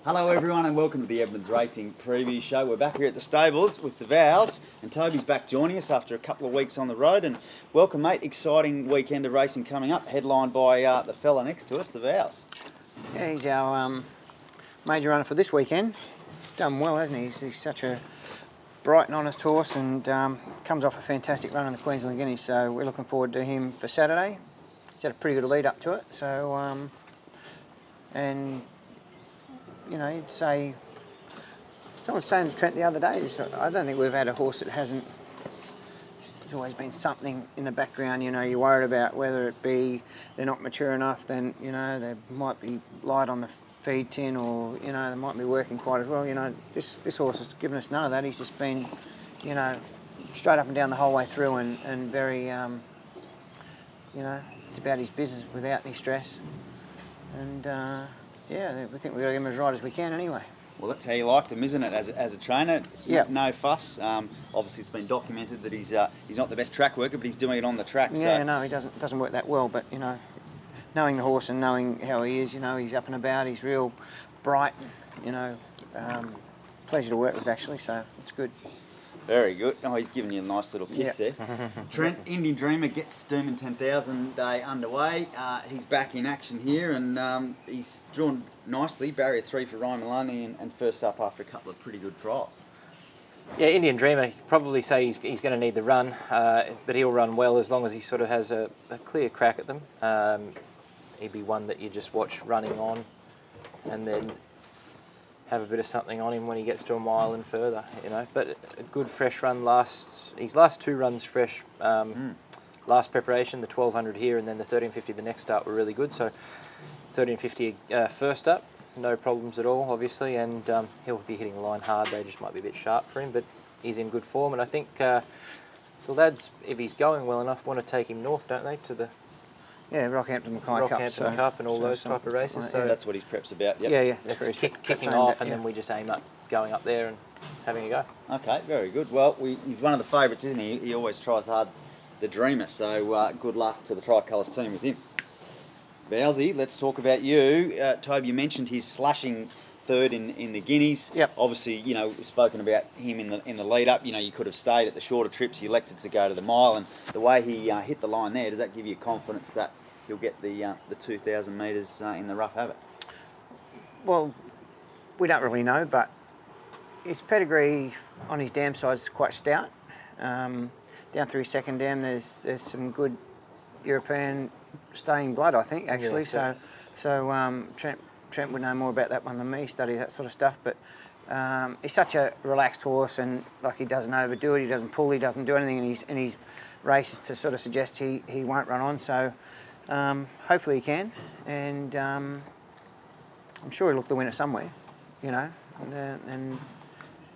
Hello everyone and welcome to the Edmonds Racing Preview Show. We're back here at the stables with the Vows and Toby's back joining us after a couple of weeks on the road. And welcome mate, exciting weekend of racing coming up, headlined by the fella next to us, the Vows. Yeah, he's our major runner for this weekend. He's done well, hasn't he? He's such a bright and honest horse and comes off a fantastic run in the Queensland Guineas, so we're looking forward to him for Saturday. He's had a pretty good lead up to it, so and you know, you'd say, someone was saying to Trent the other day, I don't think we've had a horse that hasn't, there's always been something in the background, you know, you're worried about whether it be they're not mature enough, then, you know, they might be light on the feed tin, or, you know, they might be working quite as well. You know, this horse has given us none of that. He's just been, you know, straight up and down the whole way through and very, you know, it's about his business without any stress. And, yeah, we think we've got to get him as right as we can anyway. Well, that's how you like them, isn't it, as a trainer? Yep. No fuss. Obviously, it's been documented that he's not the best track worker, but he's doing it on the track. Yeah, so. No, he doesn't work that well, but, you know, knowing the horse and knowing how he is, you know, he's up and about, he's real bright, you know, pleasure to work with actually, so it's good. Very good. Oh, he's giving you a nice little kiss there. Trent, Indian Dreamer gets Stooming 10,000 day underway. He's back in action here and he's drawn nicely. Barrier 3 for Ryan Maloney and first up after a couple of pretty good trials. Yeah, Indian Dreamer, probably say he's going to need the run, but he'll run well as long as he sort of has a clear crack at them. He'd be one that you just watch running on and then have a bit of something on him when he gets to a mile and further, you know. But a good fresh run his last two runs fresh. Last preparation, the 1200 here and then the 1350 the next start were really good. So 1350 first up, no problems at all, obviously, and he'll be hitting the line hard. They just might be a bit sharp for him, but he's in good form. And I think the lads, if he's going well enough, want to take him north, don't they, to the Rockhampton Mackay Cup, Cup and all those type of races. Like so that's what his prep's about. Yep. Yeah. It's kicking off, and then we just aim up going up there and having a go. Okay, very good. Well, he's one of the favourites, isn't he? He always tries hard, the Dreamer. So good luck to the Tricolours team with him. Bowsy, let's talk about you. Toby, you mentioned his slashing third in the Guineas. Yep. Obviously, you know, we've spoken about him in the lead up. You know, you could have stayed at the shorter trips. You elected to go to the mile, and the way he hit the line there, does that give you confidence that he'll get the 2,000 metres in the rough habit? Well, we don't really know, but his pedigree on his dam side is quite stout. Down through his second dam, there's some good European staying blood, I think, actually. Yeah, so Trent would know more about that one than me, study that sort of stuff, but he's such a relaxed horse, and like, he doesn't overdo it, he doesn't pull, he doesn't do anything in his races to sort of suggest he won't run on, so hopefully he can, and I'm sure he'll look the winner somewhere, you know, and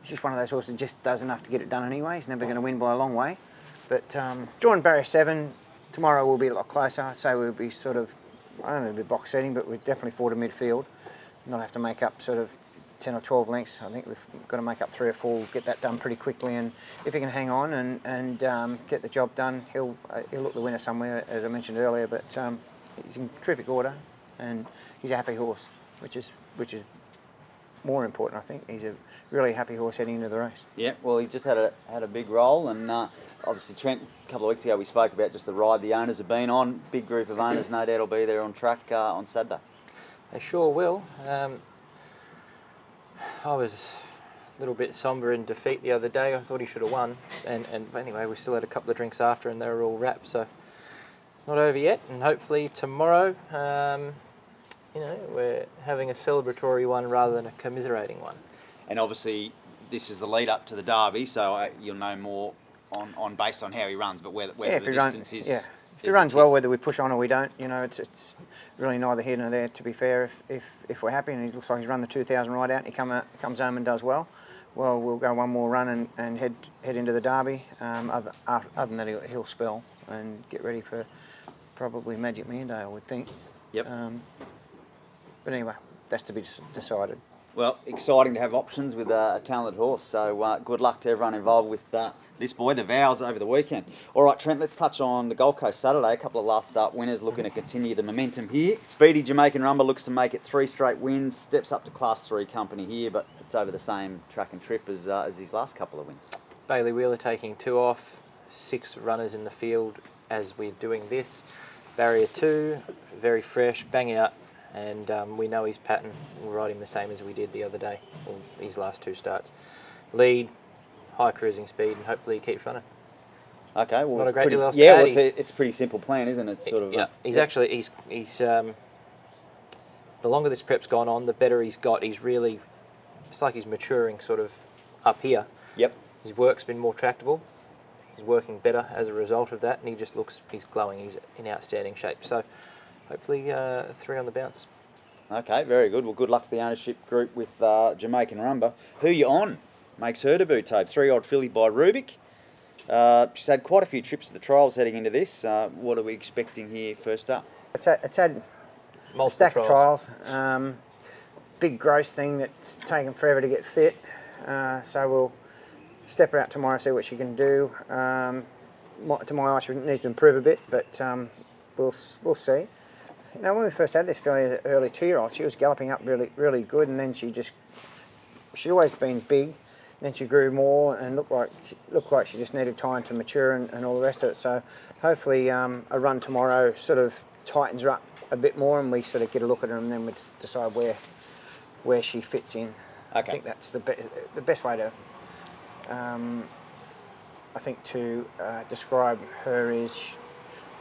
he's just one of those horses that just does enough to get it done anyway. He's never going to win by a long way, but drawing barrier 7, tomorrow will be a lot closer, so we'll be sort of, I don't know, it'll be box setting, but we're definitely forward to midfield. Not have to make up sort of 10 or 12 lengths. I think we've got to make up 3 or 4, get that done pretty quickly, and if he can hang on and get the job done, he'll look the winner somewhere, as I mentioned earlier, but he's in terrific order, and he's a happy horse, which is more important, I think. He's a really happy horse heading into the race. Yeah, well, he just had a big role, and obviously Trent, a couple of weeks ago we spoke about just the ride the owners have been on. Big group of owners, no doubt will be there on track on Saturday. They sure will. I was a little bit sombre in defeat the other day. I thought he should have won, and anyway, we still had a couple of drinks after and they were all wrapped, so it's not over yet, and hopefully tomorrow you know, we're having a celebratory one rather than a commiserating one. And obviously this is the lead up to the Derby, so you'll know more on based on how he runs, but whether the distance is... Yeah, if he runs well, whether we push on or we don't, you know, it's really neither here nor there, to be fair. If we're happy and he looks like he's run the 2,000 right out and he comes home and does well, we'll go one more run and head into the Derby. Other than that, he'll spell and get ready for probably Magic Million Day, I would think. Yep. But anyway, that's to be decided. Well, exciting to have options with a talented horse. So good luck to everyone involved with this boy, the Vows, over the weekend. All right, Trent, let's touch on the Gold Coast Saturday. A couple of last start winners looking to continue the momentum here. Speedy Jamaican Rumba looks to make it 3 straight wins, steps up to Class 3 company here, but it's over the same track and trip as his last couple of wins. Bailey Wheeler taking 2 off, 6 runners in the field as we're doing this. Barrier 2, very fresh, bang out, and we know his pattern. We'll ride him the same as we did the other day, or his last 2 starts. Lead, high cruising speed, and hopefully he keeps running. Okay, well, not a great deal else to add. Well, it's a pretty simple plan, isn't it? Sort of. Yeah, he's the longer this prep's gone on, the better he's got. He's really, it's like he's maturing sort of up here. Yep. His work's been more tractable. He's working better as a result of that, and he just looks, he's glowing. He's in outstanding shape. So hopefully 3 on the bounce. Okay, very good. Well, good luck to the ownership group with Jamaican Rumba. Who you on? Makes her debut, Tobe. 3-year-old filly by Rubik. She's had quite a few trips to the trials heading into this. What are we expecting here first up? It's had a stack of trials. Big gross thing that's taken forever to get fit. So we'll step her out tomorrow, see what she can do. To my eye, she needs to improve a bit, but we'll see. You know, when we first had this filly as an early 2-year-old, she was galloping up really good, and then she'd always been big. Then she grew more and looked like she just needed time to mature and all the rest of it. So hopefully a run tomorrow sort of tightens her up a bit more, and we sort of get a look at her, and then we decide where she fits in. Okay. I think that's the best way to I think to describe her is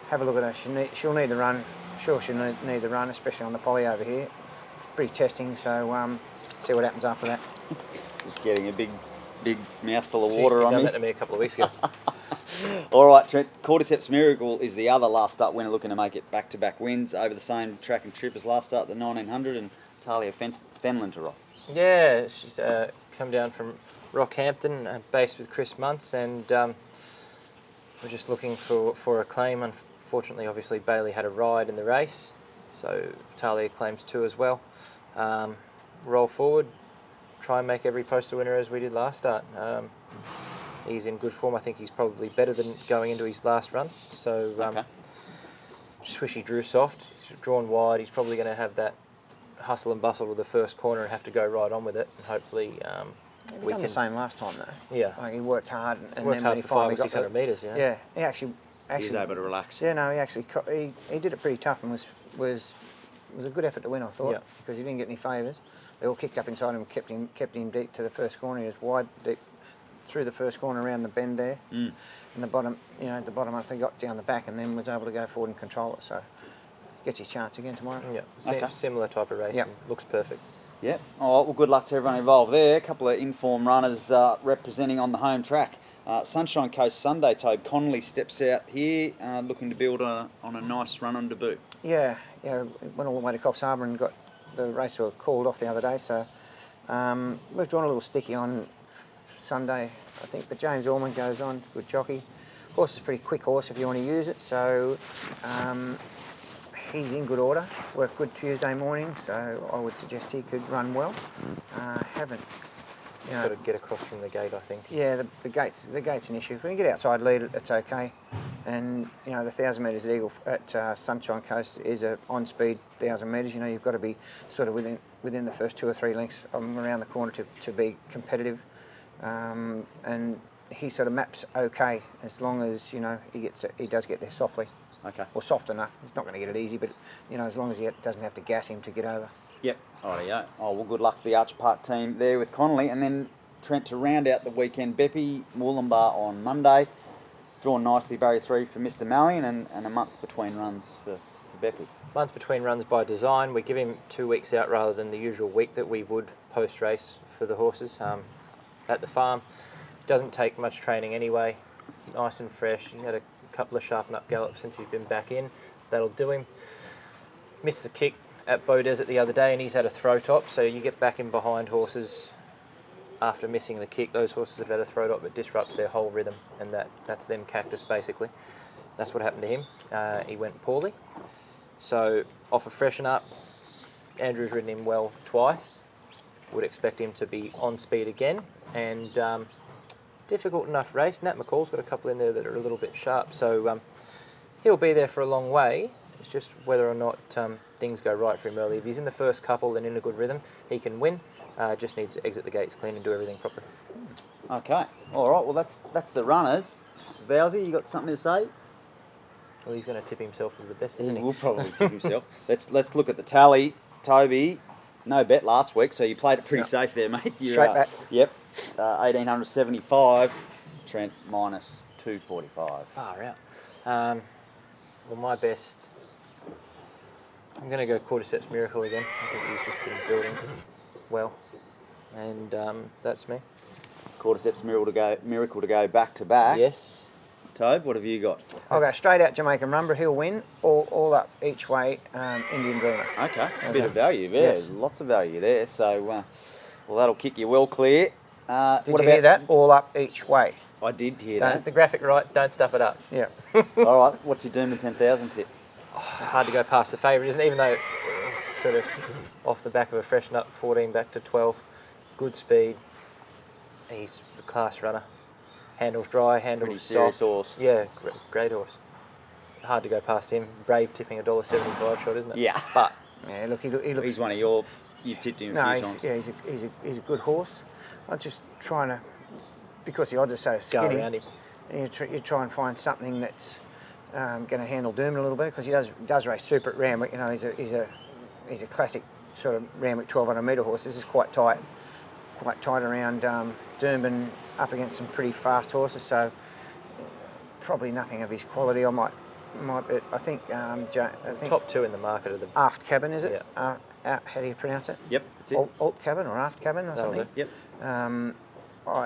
have a look at her. She'll need the run. Sure, she'll need the run, especially on the poly over here. It's pretty testing, so see what happens after that. Just getting a big mouthful of water on me. You done that to me a couple of weeks ago. All right, Trent. Cordyceps Miracle is the other last start winner, looking to make it back-to-back wins over the same track and trip as last start, the 1900, and Talia Fenlon to rock. Yeah, she's come down from Rockhampton, based with Chris Muntz, and we're just looking for a claim. Unfortunately, obviously, Bailey had a ride in the race, so Talia claims 2 as well. Roll forward, try and make every poster winner as we did last start. He's in good form. I think he's probably better than going into his last run. So okay. Just wish he drew soft. He's drawn wide. He's probably going to have that hustle and bustle with the first corner and have to go right on with it. And hopefully we done the same last time though. Yeah. Like he worked hard and worked then hard when he for finally 500 or 600 metres. Yeah. Yeah. He actually was able to relax. Yeah. No. He did it pretty tough and was a good effort to win. I thought because he didn't get any favours. They all kicked up inside him, kept him deep to the first corner. He was wide deep through the first corner around the bend there, and the bottom, the bottom after he got down the back, and then was able to go forward and control it. So gets his chance again tomorrow. Yeah, similar type of race. Yep. Looks perfect. Yeah. All right. Well, good luck to everyone involved there. A couple of informed runners representing on the home track. Sunshine Coast Sunday, Tobe Connolly steps out here, looking to build on a nice run on debut. Yeah. Went all the way to Coffs Harbour and got the race were called off the other day, so we've drawn a little sticky on Sunday, I think, but James Ormond goes on, good jockey. Horse is a pretty quick horse if you want to use it, so he's in good order. Worked good Tuesday morning, so I would suggest he could run well. Haven't, got to get across from the gate, I think. Yeah, the gate's an issue. If we can get outside lead, it's okay. And the 1,000 metres at Eagle at Sunshine Coast is a on-speed 1,000 metres. You've got to be sort of within the first 2 or 3 lengths around the corner to be competitive. And he sort of maps okay as long as he does get there softly. Okay. Or soft enough. He's not going to get it easy, but as long as he doesn't have to gas him to get over. Yep. Rightio. Oh well, good luck to the Archer Park team there with Connolly, and then Trent to round out the weekend. Beppy Moolumbar on Monday. Drawn nicely, barrier 3 for Mr. Mallion, and a month between runs for Beppy. Month between runs by design. We give him 2 weeks out rather than the usual week that we would post-race for the horses at the farm. Doesn't take much training anyway. Nice and fresh. He had a couple of sharpen-up gallops since he's been back in. That'll do him. Missed the kick at Bow Desert the other day, and he's had a throw top, so you get back in behind horses after missing the kick. Those horses have had a throw top that disrupts their whole rhythm, and that's them cactus basically. That's what happened to him. He went poorly. So off a freshen up, Andrew's ridden him well twice. would expect him to be on speed again, and difficult enough race. Nat McCall's got a couple in there that are a little bit sharp, so he'll be there for a long way. It's just whether or not things go right for him early. If he's in the first couple and in a good rhythm, he can win. Just needs to exit the gates clean and do everything properly. Okay. All right. Well, that's the runners. Bowsy, you got something to say? Well, he's going to tip himself as the best, He isn't he? will probably tip himself. Let's look at the tally. Toby, no bet last week, so you played it pretty safe there, mate. You're, Straight back. Yep. 1875. Trent minus 245. Far out. Well, my best. I'm going to go Cordyceps Miracle again. I think he's just been building well, and that's me. Cordyceps Miracle to go back to back. Yes. Tobe, what have you got? I'll go straight out Jamaican Rumba. He'll win. All up each way. Indian Dreamer. Okay, a bit of value there. Yes. Lots of value there. So, well, that'll kick you well clear. Did you hear that? All up each way. I did hear Get that. the graphic right. Don't stuff it up. Yeah. All right, what's your Doom and 10,000 tip? Hard to go past the favourite, isn't it? Even though it's sort of off the back of a freshen up 14 back to 12. Good speed. He's the class runner. Handles dry, handles Pretty serious soft. horse. Yeah, great horse. Hard to go past him. Brave tipping $1.75 shot, isn't it? Yeah. But Yeah. Look, he looks. He's one of you tipped him a No, few times. he's a good horse. I'm just trying to, because the odds are so go skinny. around him. You try and find something that's going to handle Doom a little bit, because he does race super at Randwick. You know, he's a classic sort of Randwick 1200 metre horse. This is quite tight around Doom, up against some pretty fast horses. So probably nothing of his quality. I might. I think Top two in the market are the Aft Cabin, is it? Yeah. How do you pronounce it? Yep, that's it. Alt Cabin or Aft Cabin or That'll something. do. Yep.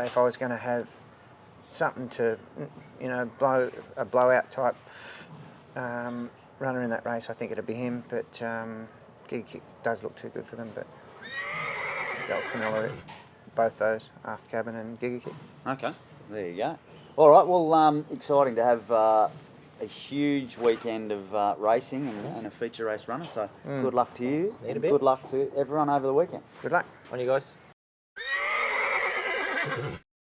If I was going to have something to, blow a blowout type runner in that race, I think it'd be him. But Gig Kick does look too good for them. But go Canelo, both those, Aft Cabin and Giga Kick. Okay, there you go. All right, well, exciting to have a huge weekend of racing and a feature race runner. So good luck to you. Need a and bit. Good luck to everyone over the weekend. Good luck. on you guys.